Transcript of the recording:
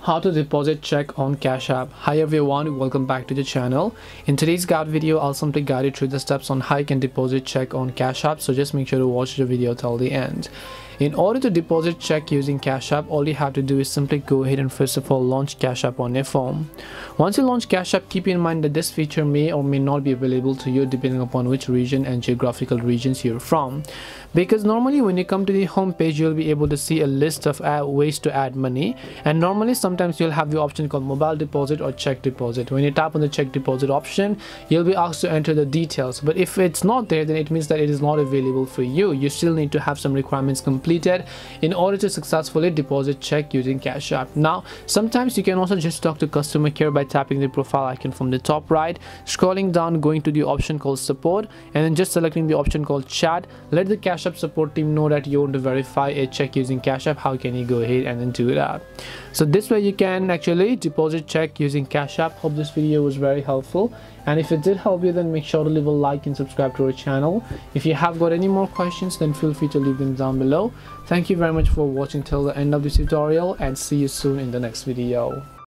How to deposit check on Cash App. Hi everyone, welcome back to the channel. In today's guide video, I'll simply guide you through the steps on how you can deposit check on Cash App, so just make sure to watch the video till the end. In order to deposit check using Cash App, all you have to do is simply go ahead and first of all launch Cash App on your phone. Once you launch Cash App, keep in mind that this feature may or may not be available to you depending upon which region and geographical regions you're from. Because normally when you come to the home page, you'll be able to see a list of ways to add money, and normally sometimes you'll have the option called mobile deposit or check deposit. When you tap on the check deposit option, you'll be asked to enter the details, but if it's not there, then it means that it is not available for you. You still need to have some requirements completed in order to successfully deposit check using Cash App. Now sometimes you can also just talk to customer care by tapping the profile icon from the top right, scrolling down, going to the option called support, and then just selecting the option called chat. Let the Cash App support team know that you want to verify a check using Cash App. How can you go ahead and then do that? So this way you can actually deposit check using Cash App. Hope this video was very helpful, and if it did help you, then make sure to leave a like and subscribe to our channel. If you have got any more questions, then feel free to leave them down below. Thank you very much for watching till the end of this tutorial, and see you soon in the next video.